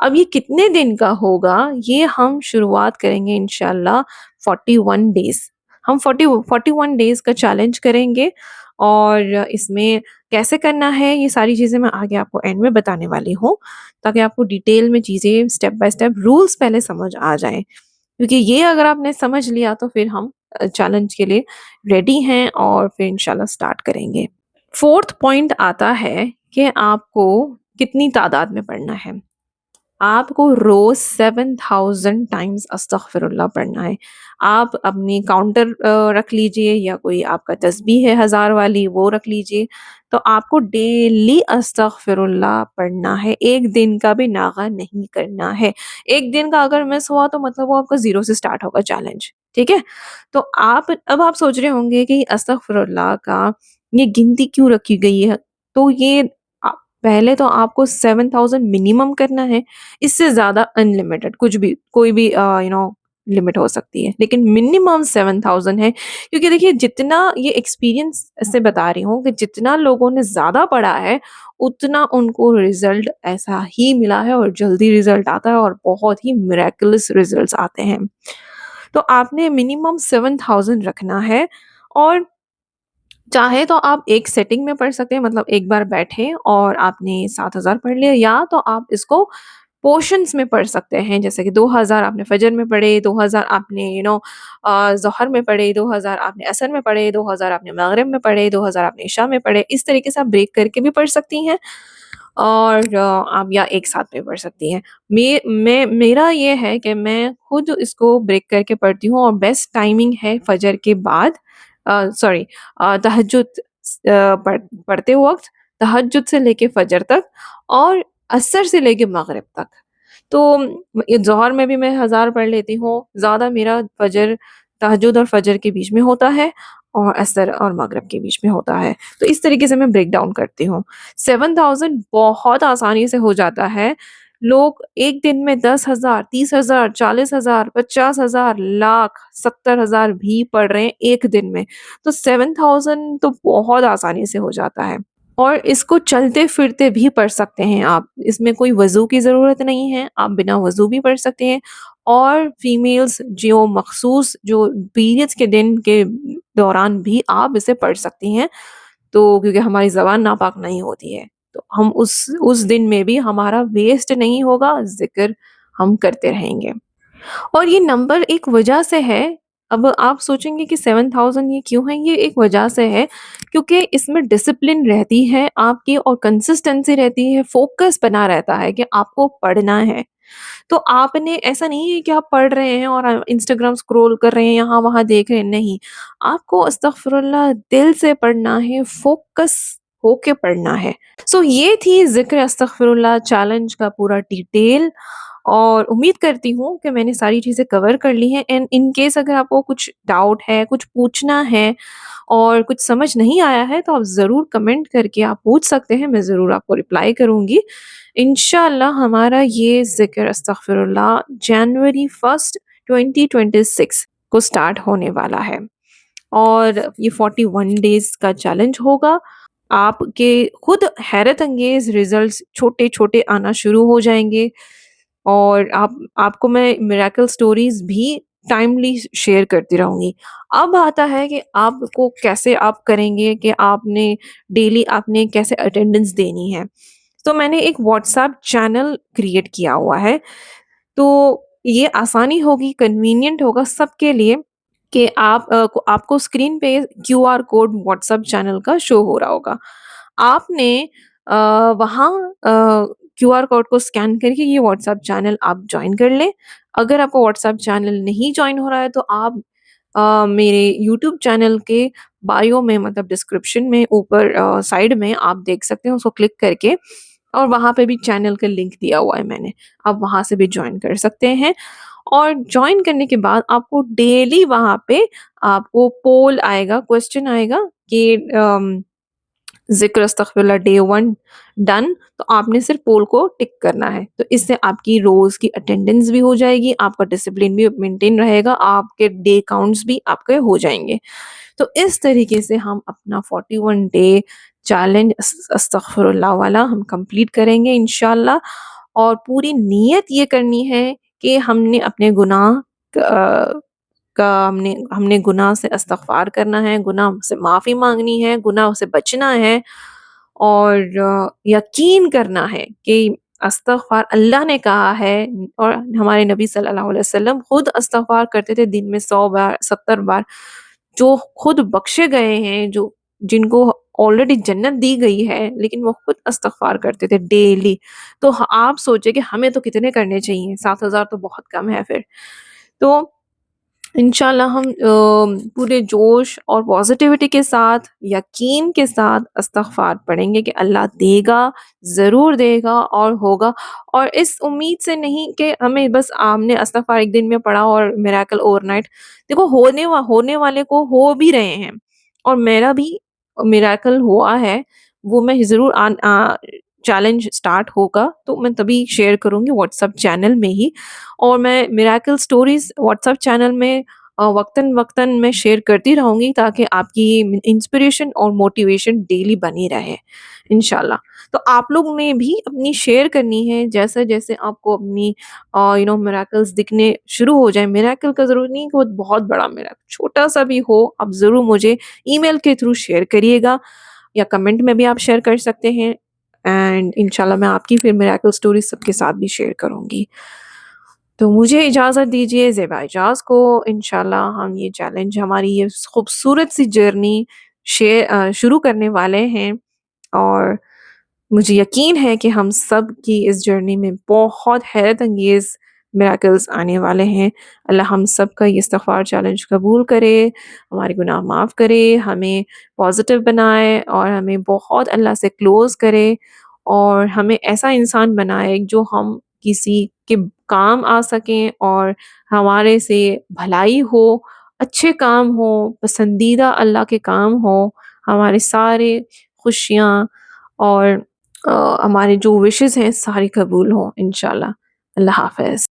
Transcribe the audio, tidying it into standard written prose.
اب یہ کتنے دن کا ہوگا، یہ ہم شروعات کریں گے انشاءاللہ 41 ڈیز. ہم 41 ڈیز کا چیلنج کریں گے، اور اس میں کیسے کرنا ہے یہ ساری چیزیں میں آگے آپ کو اینڈ میں بتانے والی ہوں، تاکہ آپ کو ڈیٹیل میں چیزیں اسٹیپ بائی اسٹیپ رولز پہلے سمجھ آ جائیں. کیونکہ یہ اگر آپ نے سمجھ لیا تو پھر ہم چیلنج کے لیے ریڈی ہیں، اور پھر انشاءاللہ سٹارٹ کریں گے. فورتھ پوائنٹ آتا ہے کہ آپ کو کتنی تعداد میں پڑھنا ہے. آپ کو روز 7000 ٹائمز استغفر اللہ پڑھنا ہے. آپ اپنی کاؤنٹر رکھ لیجئے، یا کوئی آپ کا تسبیح ہے 1000 والی وہ رکھ لیجئے. تو آپ کو ڈیلی استغفر اللہ پڑھنا ہے، ایک دن کا بھی ناغہ نہیں کرنا ہے. ایک دن کا اگر مس ہوا تو مطلب وہ آپ کا زیرو سے سٹارٹ ہوگا چیلنج. ٹھیک ہے؟ تو اب آپ سوچ رہے ہوں گے کہ استغفر اللہ کا یہ گنتی کیوں رکھی گئی ہے. تو یہ پہلے تو آپ کو 7000 منیمم کرنا ہے. اس سے زیادہ ان لمیٹڈ کچھ بھی کوئی بھی لمٹ ہو سکتی ہے، لیکن منیمم 7000 ہے. کیونکہ دیکھیے جتنا یہ ایکسپیرینس سے بتا رہی ہوں کہ جتنا لوگوں نے زیادہ پڑھا ہے اتنا ان کو رزلٹ ایسا ہی ملا ہے، اور جلدی رزلٹ آتا ہے، اور بہت ہی میریکلس رزلٹس آتے ہیں. تو آپ نے منیمم 7000 رکھنا ہے. اور چاہے تو آپ ایک سیٹنگ میں پڑھ سکتے ہیں، مطلب ایک بار بیٹھے اور آپ نے 7000 پڑھ لیا، یا تو آپ اس کو پورشنز میں پڑھ سکتے ہیں. جیسے کہ 2000 آپ نے فجر میں پڑھے، 2000 آپ نے ظہر میں پڑھے، 2000 آپ نے عصر میں پڑھے، 2000 آپ نے مغرب میں پڑھے، 2000 آپ نے عشاء میں پڑھے. اس طریقے سے آپ بریک کر کے بھی پڑھ سکتی ہیں، اور آپ یا ایک ساتھ میں پڑھ سکتی ہیں. میرا یہ ہے کہ میں خود اس کو بریک کر کے پڑھتی ہوں، اور بیسٹ ٹائمنگ ہے فجر کے بعد، سوری تہجد پڑھتے وقت، تہجد سے لے کے فجر تک، اور عصر سے لے کے مغرب تک. تو یہ ظہر میں بھی میں 1000 پڑھ لیتی ہوں. زیادہ میرا فجر، تہجد اور فجر کے بیچ میں ہوتا ہے، اور عصر اور مغرب کے بیچ میں ہوتا ہے. تو اس طریقے سے میں بریک ڈاؤن کرتی ہوں. 7000 بہت آسانی سے ہو جاتا ہے. لوگ ایک دن میں 10,000 30,000 40,000 50,000 لاکھ 70,000 بھی پڑھ رہے ہیں ایک دن میں. تو 7000 تو بہت آسانی سے ہو جاتا ہے. اور اس کو چلتے پھرتے بھی پڑھ سکتے ہیں آپ. اس میں کوئی وضو کی ضرورت نہیں ہے، آپ بنا وضو بھی پڑھ سکتے ہیں. اور فیمیلز جو مخصوص جو پیریڈز کے دن کے دوران بھی آپ اسے پڑھ سکتی ہیں. تو کیونکہ ہماری زبان ناپاک نہیں ہوتی ہے، تو ہم اس دن میں بھی ہمارا ویسٹ نہیں ہوگا، ذکر ہم کرتے رہیں گے. اور یہ نمبر ایک وجہ سے ہے. اب آپ سوچیں گے کہ 7000 یہ کیوں ہے؟ یہ ایک وجہ سے ہے کیونکہ اس میں ڈسپلن رہتی ہے آپ کی، اور کنسسٹنسی رہتی ہے، فوکس بنا رہتا ہے کہ آپ کو پڑھنا ہے. تو آپ نے ایسا نہیں ہے کہ آپ پڑھ رہے ہیں اور انسٹاگرام اسکرول کر رہے ہیں، یہاں وہاں دیکھ رہے ہیں. نہیں، آپ کو استغفر اللہ دل سے پڑھنا ہے، فوکس ہو کے پڑھنا ہے. سو یہ تھی ذکر استغفر اللہ چیلنج کا پورا ڈیٹیل. اور امید کرتی ہوں کہ میں نے ساری چیزیں کور کر لی ہیں. اینڈ ان کیس اگر آپ کو کچھ ڈاؤٹ ہے، کچھ پوچھنا ہے، اور کچھ سمجھ نہیں آیا ہے، تو آپ ضرور کمنٹ کر کے آپ پوچھ سکتے ہیں. میں ضرور آپ کو رپلائی کروں گی. انشاءاللہ ہمارا یہ ذکر استغفر اللہ جنوری 1 2026 کو سٹارٹ ہونے والا ہے، اور یہ 41 ڈیز کا چیلنج ہوگا. آپ کے خود حیرت انگیز ریزلٹس چھوٹے چھوٹے آنا شروع ہو جائیں گے. اور آپ کو میں میریکل سٹوریز بھی ٹائملی شیئر کرتی رہوں گی. اب آتا ہے کہ آپ کو کیسے آپ کریں گے، کہ آپ نے ڈیلی آپ نے کیسے اٹینڈنس دینی ہے. تو میں نے ایک واٹس ایپ چینل کریٹ کیا ہوا ہے. تو یہ آسانی ہوگی، کنوینئنٹ ہوگا سب کے لیے، کہ آپ کو اسکرین پہ QR code WhatsApp channel کا شو ہو رہا ہوگا. آپ نے وہاں QR کوڈ کو اسکین کر کے یہ واٹس ایپ چینل آپ جوائن کر لیں. اگر آپ کو واٹس ایپ چینل نہیں جوائن ہو رہا ہے تو آپ میرے یوٹیوب چینل کے بایو میں، مطلب ڈسکرپشن میں اوپر سائڈ میں آپ دیکھ سکتے ہیں، اس کو کلک کر کے، اور وہاں پہ بھی چینل کا لنک دیا ہوا ہے میں نے، آپ وہاں سے بھی جوائن کر سکتے ہیں. اور جوائن کرنے کے بعد آپ کو ڈیلی وہاں پہ آپ کو پول آئے گا، کوسچن آئے گا کہ ذکر استغفر اللہ ڈے 1 ڈن. تو آپ نے صرف پول کو ٹک کرنا ہے. تو اس سے آپ کی روز کی اٹینڈنس بھی ہو جائے گی، آپ کا ڈسپلن بھی مینٹین رہے گا، آپ کے ڈے کاؤنٹس بھی آپ کے ہو جائیں گے. تو اس طریقے سے ہم اپنا 41 ڈے چیلنج استغفر اللہ والا ہم کمپلیٹ کریں گے انشاءاللہ. اور پوری نیت یہ کرنی ہے کہ ہم نے اپنے گناہ کا ہم نے گناہ سے استغفار کرنا ہے، گناہ سے معافی مانگنی ہے، گناہ سے بچنا ہے، اور یقین کرنا ہے کہ استغفار اللہ نے کہا ہے، اور ہمارے نبی صلی اللہ علیہ وسلم خود استغفار کرتے تھے دن میں 100 بار 70 بار، جو خود بخشے گئے ہیں، جن کو آلریڈی جنت دی گئی ہے، لیکن وہ خود استغفار کرتے تھے ڈیلی. تو آپ سوچیں کہ ہمیں تو کتنے کرنے چاہیے، 7,000 تو بہت کم ہے پھر. تو انشاءاللہ ہم پورے جوش اور پازیٹیوٹی کے ساتھ، یقین کے ساتھ استغفار پڑھیں گے کہ اللہ دے گا، ضرور دے گا اور ہوگا. اور اس امید سے نہیں کہ ہمیں بس ہم نے استغفار ایک دن میں پڑھا اور میراکل اوور نائٹ. دیکھو ہونے والے کو ہو بھی رہے ہیں، اور میرا بھی میراکل ہوا ہے. وہ میں ضرور چیلنج سٹارٹ ہوگا تو میں تبھی شیئر کروں گی واٹس ایپ چینل میں ہی. اور میں میراکل سٹوریز واٹس ایپ چینل میں وقتاً وقتاً میں شیئر کرتی رہوں گی، تاکہ آپ کی انسپریشن اور موٹیویشن ڈیلی بنی رہے انشاءاللہ. تو آپ لوگ نے بھی اپنی شیئر کرنی ہے، جیسے جیسے آپ کو اپنی میراکلز دکھنے شروع ہو جائیں. میراکل کا ضرور نہیں کہ وہ بہت بڑا میراکل، چھوٹا سا بھی ہو، آپ ضرور مجھے ای میل کے تھرو شیئر کریے گا، یا کمنٹ میں بھی آپ شیئر کر سکتے ہیں. اینڈ انشاءاللہ میں آپ کی پھر میراکل سٹوریز سب کے ساتھ بھی شیئر کروں گی. تو مجھے اجازت دیجیے زیبا اجاز کو. انشاءاللہ ہم یہ چیلنج، ہماری یہ خوبصورت سی جرنی شروع کرنے والے ہیں، اور مجھے یقین ہے کہ ہم سب کی اس جرنی میں بہت حیرت انگیز میراکلز آنے والے ہیں. اللہ ہم سب کا یہ استغفار چیلنج قبول کرے، ہمارے گناہ معاف کرے، ہمیں پازیٹیو بنائے، اور ہمیں بہت اللہ سے کلوز کرے، اور ہمیں ایسا انسان بنائے جو ہم کسی کے کام آ سکیں، اور ہمارے سے بھلائی ہو، اچھے کام ہو، پسندیدہ اللہ کے کام ہو، ہمارے سارے خوشیاں اور ہمارے جو وشز ہیں ساری قبول ہوں انشاءاللہ. اللہ حافظ.